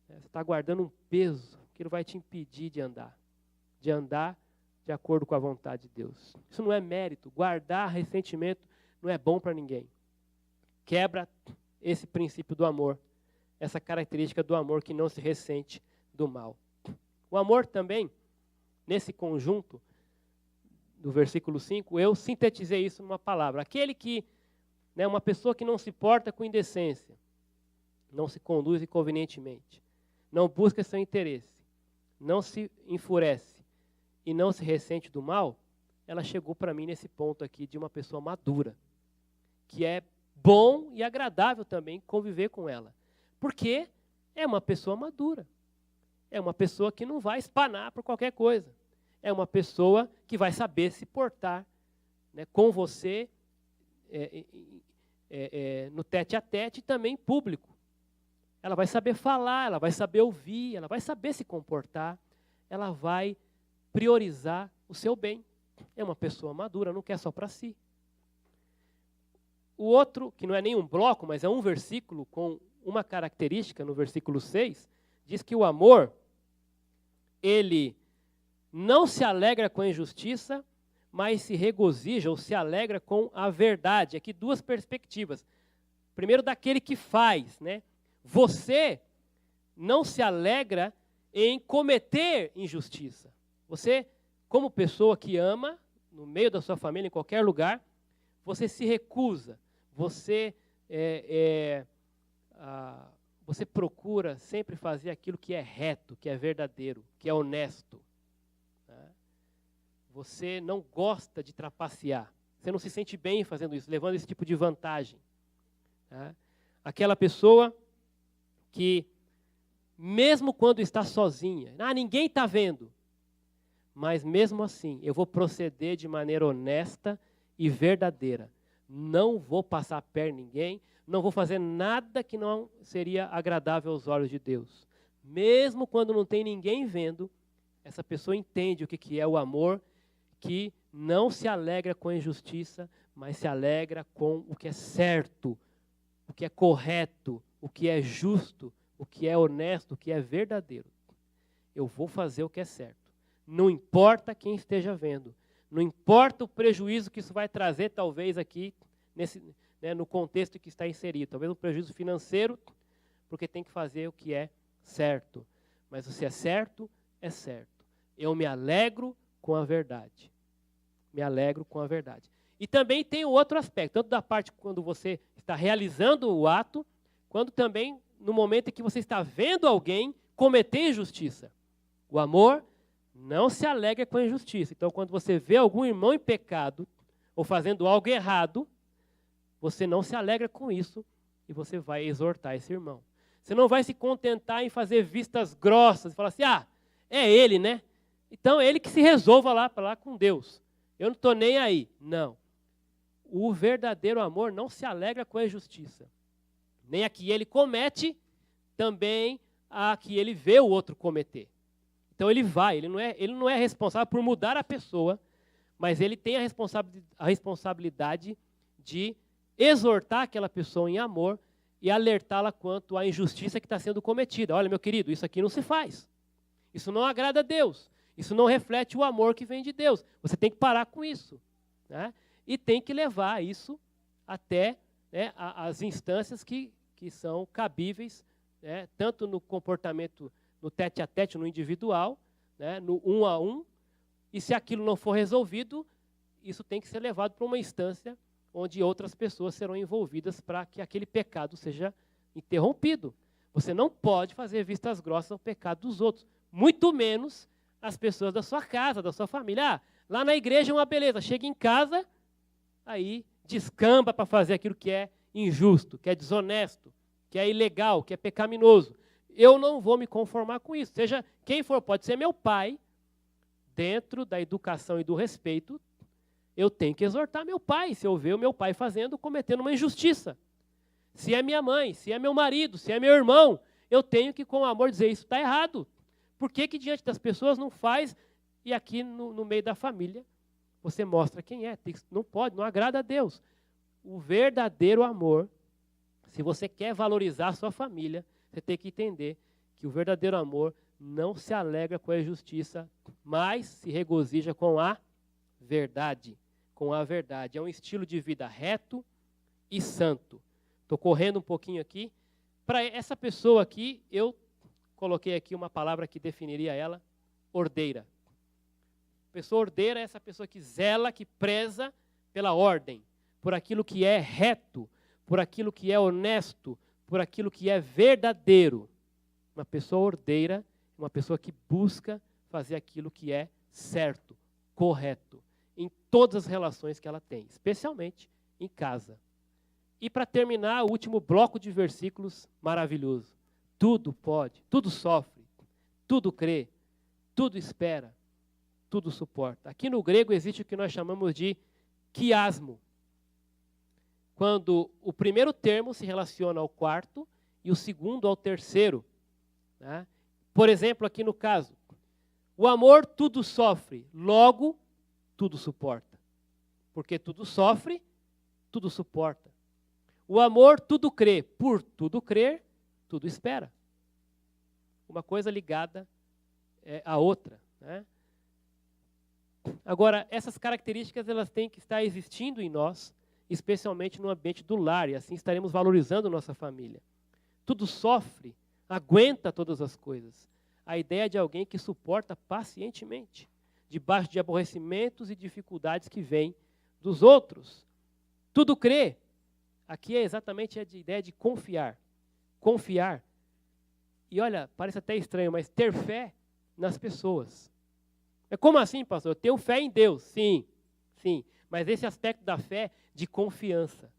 S1: né? Você está guardando um peso que não vai te impedir de andar de acordo com a vontade de Deus. Isso não é mérito. Guardar ressentimento não é bom para ninguém. Quebra esse princípio do amor, essa característica do amor que não se ressente do mal. O amor também, nesse conjunto do versículo 5, eu sintetizei isso numa palavra. Aquele que, né, uma pessoa que não se porta com indecência, não se conduz inconvenientemente, não busca seu interesse, não se enfurece e não se ressente do mal, ela chegou para mim nesse ponto aqui de uma pessoa madura, que é bom e agradável também conviver com ela, porque é uma pessoa madura, é uma pessoa que não vai espanar por qualquer coisa, é uma pessoa que vai saber se portar, né, com você no tete-a-tete e também em público. Ela vai saber falar, ela vai saber ouvir, ela vai saber se comportar, ela vai priorizar o seu bem. É uma pessoa madura, não quer só para si. O outro, que não é nem um bloco, mas é um versículo com uma característica, no versículo 6, diz que o amor, ele não se alegra com a injustiça, mas se regozija ou se alegra com a verdade. Aqui duas perspectivas. Primeiro, daquele que faz, né? Você não se alegra em cometer injustiça. Você, como pessoa que ama, no meio da sua família, em qualquer lugar, você se recusa, você você procura sempre fazer aquilo que é reto, que é verdadeiro, que é honesto. Né? Você não gosta de trapacear, você não se sente bem fazendo isso, levando esse tipo de vantagem. Né? Aquela pessoa que, mesmo quando está sozinha, ninguém está vendo, mas mesmo assim, eu vou proceder de maneira honesta e verdadeira. Não vou passar a perna em ninguém, não vou fazer nada que não seria agradável aos olhos de Deus. Mesmo quando não tem ninguém vendo, essa pessoa entende o que é o amor, que não se alegra com a injustiça, mas se alegra com o que é certo, o que é correto, o que é justo, o que é honesto, o que é verdadeiro. Eu vou fazer o que é certo. Não importa quem esteja vendo. Não importa o prejuízo que isso vai trazer, talvez, aqui, no contexto que está inserido. Talvez um prejuízo financeiro, porque tem que fazer o que é certo. Mas se é certo, é certo. Eu me alegro com a verdade. Me alegro com a verdade. E também tem o outro aspecto, tanto da parte quando você está realizando o ato, quanto também no momento em que você está vendo alguém cometer injustiça. O amor não se alegra com a injustiça. Então, quando você vê algum irmão em pecado, ou fazendo algo errado, você não se alegra com isso, e você vai exortar esse irmão. Você não vai se contentar em fazer vistas grossas, e falar assim, é ele, né? Então, ele que se resolva lá com Deus. Eu não estou nem aí. Não. O verdadeiro amor não se alegra com a injustiça. Nem a que ele comete, também a que ele vê o outro cometer. Então ele não é responsável por mudar a pessoa, mas ele tem a responsabilidade de exortar aquela pessoa em amor e alertá-la quanto à injustiça que está sendo cometida. Olha, meu querido, isso aqui não se faz. Isso não agrada a Deus. Isso não reflete o amor que vem de Deus. Você tem que parar com isso, né? E tem que levar isso até, né, as instâncias que são cabíveis, né, tanto no comportamento, no tete-a-tete, no individual, né, no um a um, e se aquilo não for resolvido, isso tem que ser levado para uma instância onde outras pessoas serão envolvidas para que aquele pecado seja interrompido. Você não pode fazer vistas grossas ao pecado dos outros, muito menos as pessoas da sua casa, da sua família. Ah, lá na igreja é uma beleza, chega em casa, aí descamba para fazer aquilo que é injusto, que é desonesto, que é ilegal, que é pecaminoso. Eu não vou me conformar com isso. Seja quem for, pode ser meu pai, dentro da educação e do respeito, eu tenho que exortar meu pai, se eu ver o meu pai cometendo uma injustiça. Se é minha mãe, se é meu marido, se é meu irmão, eu tenho que, com amor, dizer, isso está errado. Por que diante das pessoas não faz, e aqui no meio da família, você mostra quem é? Não pode, não agrada a Deus. O verdadeiro amor, se você quer valorizar a sua família, você tem que entender que o verdadeiro amor não se alegra com a injustiça, mas se regozija com a verdade. Com a verdade. É um estilo de vida reto e santo. Estou correndo um pouquinho aqui. Para essa pessoa aqui, eu coloquei aqui uma palavra que definiria ela, ordeira. Pessoa ordeira é essa pessoa que zela, que preza pela ordem, por aquilo que é reto, por aquilo que é honesto, por aquilo que é verdadeiro. Uma pessoa ordeira, uma pessoa que busca fazer aquilo que é certo, correto, em todas as relações que ela tem, especialmente em casa. E para terminar, o último bloco de versículos maravilhoso. Tudo pode, tudo sofre, tudo crê, tudo espera, tudo suporta. Aqui no grego existe o que nós chamamos de quiasmo. Quando o primeiro termo se relaciona ao quarto e o segundo ao terceiro. Né? Por exemplo, aqui no caso, o amor tudo sofre, logo tudo suporta. Porque tudo sofre, tudo suporta. O amor tudo crê, por tudo crer, tudo espera. Uma coisa ligada à outra. Né? Agora, essas características elas têm que estar existindo em nós, especialmente no ambiente do lar, e assim estaremos valorizando nossa família. Tudo sofre, aguenta todas as coisas. A ideia de alguém que suporta pacientemente, debaixo de aborrecimentos e dificuldades que vêm dos outros. Tudo crê. Aqui é exatamente a ideia de confiar. Confiar. E olha, parece até estranho, mas ter fé nas pessoas. É como assim, pastor? Eu tenho fé em Deus. Sim, sim. Mas esse aspecto da fé de confiança.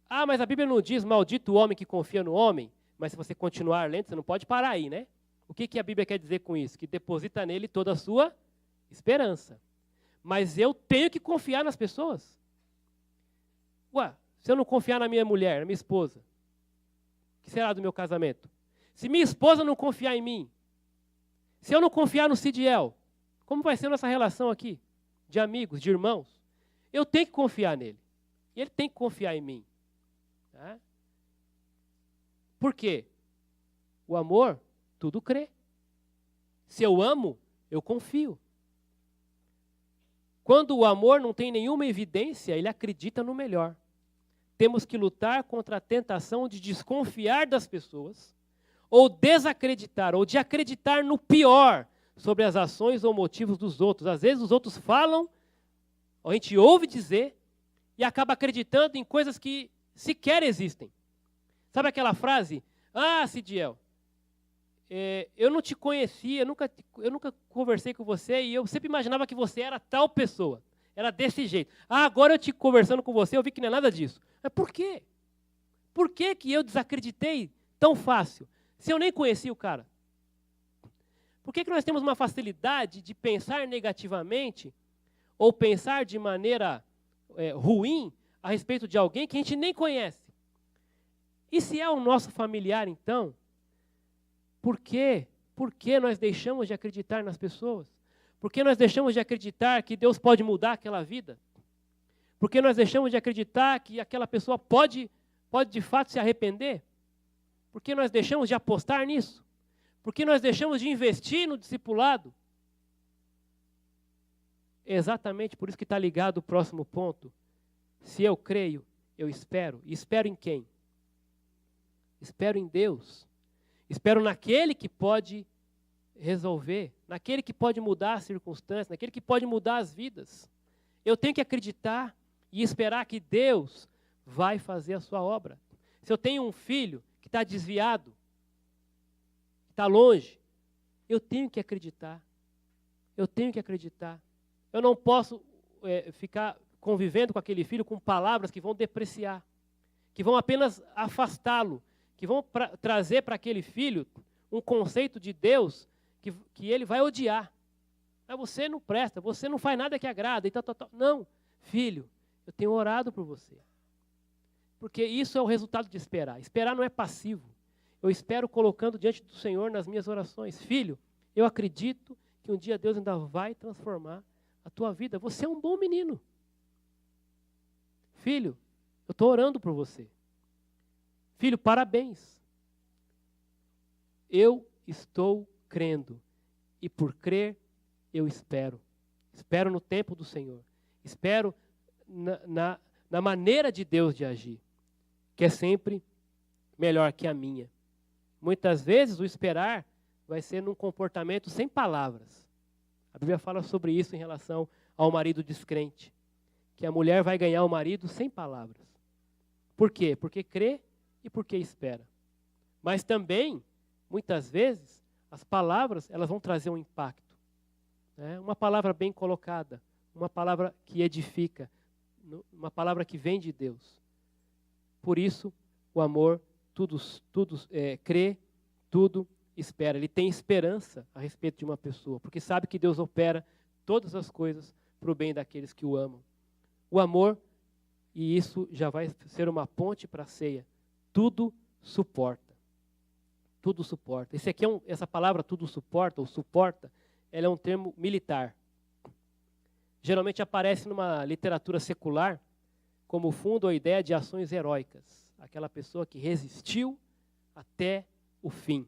S1: Ah, mas a Bíblia não diz maldito o homem que confia no homem. Mas se você continuar lendo, você não pode parar aí, né? O que a Bíblia quer dizer com isso? Que deposita nele toda a sua esperança. Mas eu tenho que confiar nas pessoas. Ué, se eu não confiar na minha mulher, na minha esposa, o que será do meu casamento? Se minha esposa não confiar em mim, se eu não confiar no Cidiel, como vai ser a nossa relação aqui? De amigos, de irmãos? Eu tenho que confiar nele. E ele tem que confiar em mim. Tá? Por quê? O amor, tudo crê. Se eu amo, eu confio. Quando o amor não tem nenhuma evidência, ele acredita no melhor. Temos que lutar contra a tentação de desconfiar das pessoas, ou desacreditar, ou de acreditar no pior sobre as ações ou motivos dos outros. Às vezes os outros falam, a gente ouve dizer, e acaba acreditando em coisas que sequer existem. Sabe aquela frase? Ah, Cidiel, eu não te conhecia, eu nunca conversei com você, e eu sempre imaginava que você era tal pessoa. Era desse jeito. Ah, agora eu te conversando com você, eu vi que não é nada disso. Mas por quê? Por que eu desacreditei tão fácil? Se eu nem conhecia o cara. Por que nós temos uma facilidade de pensar negativamente ou pensar de maneira ruim a respeito de alguém que a gente nem conhece? E se é o nosso familiar, então, por quê? Por que nós deixamos de acreditar nas pessoas? Por que nós deixamos de acreditar que Deus pode mudar aquela vida? Por que nós deixamos de acreditar que aquela pessoa pode de fato se arrepender? Por que nós deixamos de apostar nisso? Por que nós deixamos de investir no discipulado? é exatamente por isso que está ligado o próximo ponto. Se eu creio, eu espero. E espero em quem? Espero em Deus. Espero naquele que pode resolver, naquele que pode mudar as circunstâncias, naquele que pode mudar as vidas. Eu tenho que acreditar e esperar que Deus vai fazer a sua obra. Se eu tenho um filho que está desviado, que está longe, eu tenho que acreditar. Eu tenho que acreditar. Eu não posso ficar convivendo com aquele filho com palavras que vão depreciar, que vão apenas afastá-lo, que vão trazer para aquele filho um conceito de Deus que ele vai odiar. Mas você não presta, você não faz nada que agrada. E tal. Não, filho, eu tenho orado por você. Porque isso é o resultado de esperar. Esperar não é passivo. Eu espero colocando diante do Senhor nas minhas orações. Filho, eu acredito que um dia Deus ainda vai transformar a tua vida. Você é um bom menino. Filho, eu estou orando por você. Filho, parabéns. Eu estou crendo. E por crer, eu espero. Espero no tempo do Senhor. Espero na maneira de Deus de agir, que é sempre melhor que a minha. Muitas vezes o esperar vai ser num comportamento sem palavras. A Bíblia fala sobre isso em relação ao marido descrente, que a mulher vai ganhar o marido sem palavras. Por quê? Porque crê e porque espera. Mas também, muitas vezes, as palavras elas vão trazer um impacto. Né? Uma palavra bem colocada, uma palavra que edifica, uma palavra que vem de Deus. Por isso, o amor tudo crê, tudo espera. Ele tem esperança a respeito de uma pessoa, porque sabe que Deus opera todas as coisas para o bem daqueles que o amam. O amor, e isso já vai ser uma ponte para a ceia, tudo suporta. Tudo suporta. Essa palavra tudo suporta, ou suporta, ela é um termo militar. Geralmente aparece numa literatura secular como fundo a ideia de ações heróicas. Aquela pessoa que resistiu até o fim.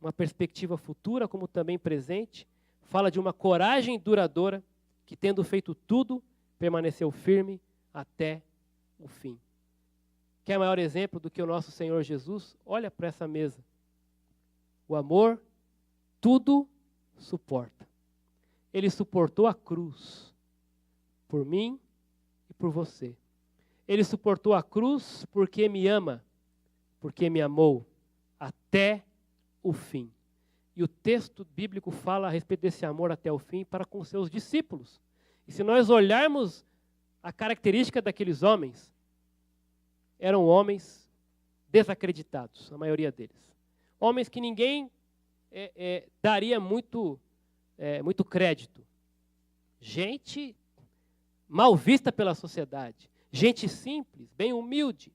S1: Uma perspectiva futura, como também presente, fala de uma coragem duradoura que, tendo feito tudo, permaneceu firme até o fim. Quer maior exemplo do que o nosso Senhor Jesus? Olha para essa mesa. O amor tudo suporta. Ele suportou a cruz por mim e por você. Ele suportou a cruz porque me ama, porque me amou até o fim. E o texto bíblico fala a respeito desse amor até o fim para com seus discípulos. E se nós olharmos a característica daqueles homens, eram homens desacreditados, a maioria deles. Homens que ninguém daria muito crédito. Gente mal vista pela sociedade. Gente simples, bem humilde,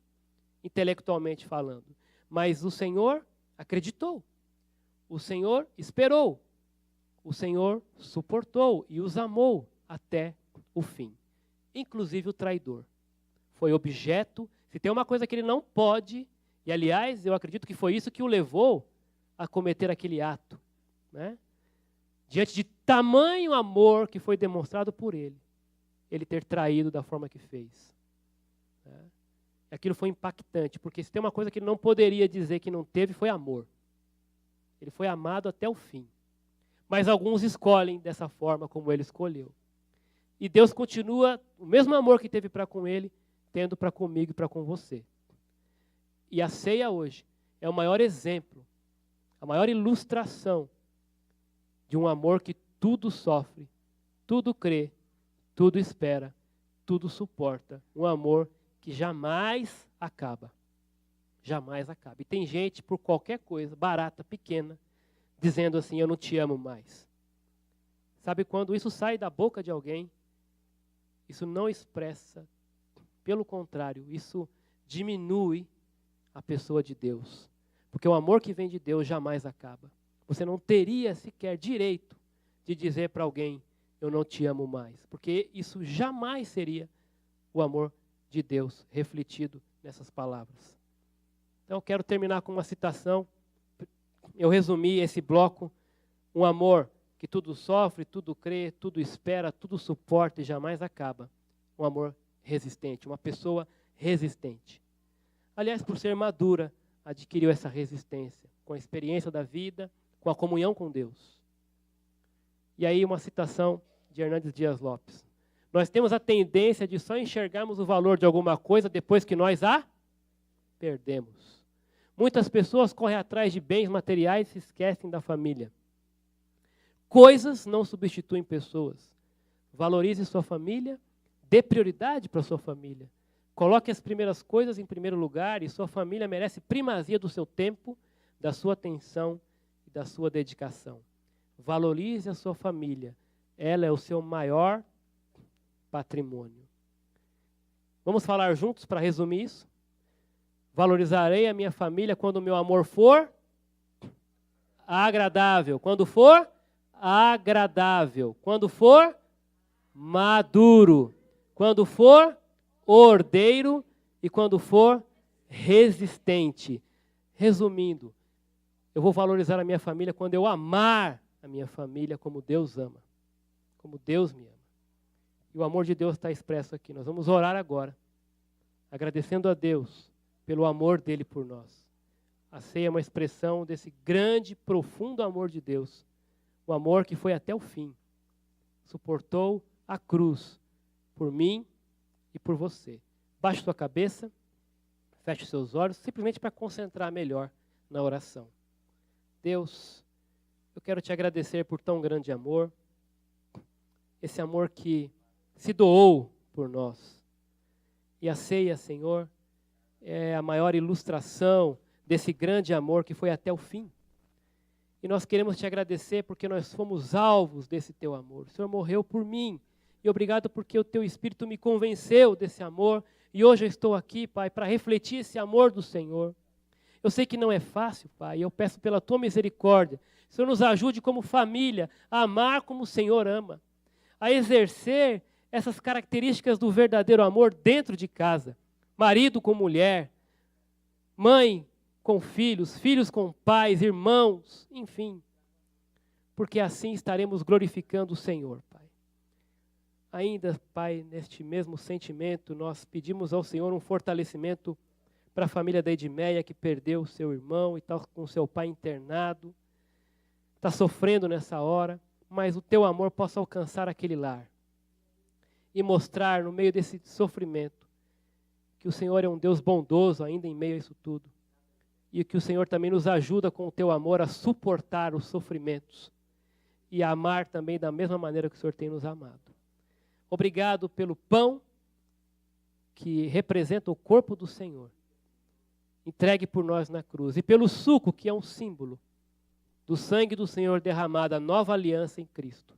S1: intelectualmente falando. Mas o Senhor acreditou. O Senhor esperou. O Senhor suportou e os amou até o fim. Inclusive o traidor. Foi objeto. Se tem uma coisa que ele não pode, e aliás, eu acredito que foi isso que o levou a cometer aquele ato, né? Diante de tamanho amor que foi demonstrado por ele ter traído da forma que fez. Né? Aquilo foi impactante, porque se tem uma coisa que ele não poderia dizer que não teve, foi amor. Ele foi amado até o fim. Mas alguns escolhem dessa forma como ele escolheu. E Deus continua, o mesmo amor que teve para com ele, tendo para comigo e para com você. E a ceia hoje é o maior exemplo, a maior ilustração de um amor que tudo sofre, tudo crê, tudo espera, tudo suporta. Um amor que jamais acaba. Jamais acaba. E tem gente, por qualquer coisa, barata, pequena, dizendo assim, eu não te amo mais. Sabe, quando isso sai da boca de alguém, isso não expressa, pelo contrário, isso diminui a pessoa de Deus. Porque o amor que vem de Deus jamais acaba. Você não teria sequer direito de dizer para alguém, eu não te amo mais. Porque isso jamais seria o amor de Deus refletido nessas palavras. Então eu quero terminar com uma citação. Eu resumi esse bloco. Um amor que tudo sofre, tudo crê, tudo espera, tudo suporta e jamais acaba. Um amor resistente, uma pessoa resistente. Aliás, por ser madura, adquiriu essa resistência, com a experiência da vida, com a comunhão com Deus. E aí uma citação de Hernandes Dias Lopes. Nós temos a tendência de só enxergarmos o valor de alguma coisa depois que nós a perdemos. Muitas pessoas correm atrás de bens materiais e se esquecem da família. Coisas não substituem pessoas. Valorize sua família, dê prioridade para sua família. Coloque as primeiras coisas em primeiro lugar e sua família merece primazia do seu tempo, da sua atenção e da sua dedicação. Valorize a sua família. Ela é o seu maior patrimônio. Vamos falar juntos para resumir isso? Valorizarei a minha família quando o meu amor for agradável. Quando for agradável. Quando for maduro. Quando for ordeiro e quando for resistente. Resumindo, eu vou valorizar a minha família quando eu amar a minha família como Deus ama. Como Deus me ama. E o amor de Deus está expresso aqui. Nós vamos orar agora, agradecendo a Deus pelo amor dele por nós. A ceia é uma expressão desse grande, profundo amor de Deus. O amor que foi até o fim. Suportou a cruz por mim e por você. Baixe sua cabeça, feche seus olhos, simplesmente para concentrar melhor na oração. Deus, eu quero te agradecer por tão grande amor, esse amor que se doou por nós. E a ceia, Senhor, é a maior ilustração desse grande amor que foi até o fim. E nós queremos te agradecer porque nós fomos alvos desse teu amor. O Senhor morreu por mim. E obrigado porque o teu Espírito me convenceu desse amor. E hoje eu estou aqui, Pai, para refletir esse amor do Senhor. Eu sei que não é fácil, Pai, e eu peço pela tua misericórdia. O Senhor nos ajude como família a amar como o Senhor ama. A exercer essas características do verdadeiro amor dentro de casa. Marido com mulher, mãe com filhos, filhos com pais, irmãos, enfim. Porque assim estaremos glorificando o Senhor, Pai. Ainda, Pai, neste mesmo sentimento, nós pedimos ao Senhor um fortalecimento para a família da Edmeia, que perdeu seu irmão e está com seu pai internado, está sofrendo nessa hora, mas o teu amor possa alcançar aquele lar e mostrar no meio desse sofrimento que o Senhor é um Deus bondoso ainda em meio a isso tudo e que o Senhor também nos ajuda com o teu amor a suportar os sofrimentos e a amar também da mesma maneira que o Senhor tem nos amado. Obrigado pelo pão que representa o corpo do Senhor, entregue por nós na cruz, e pelo suco que é um símbolo do sangue do Senhor derramado, a nova aliança em Cristo,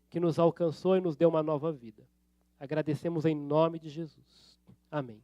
S1: que nos alcançou e nos deu uma nova vida. Agradecemos em nome de Jesus. Amém.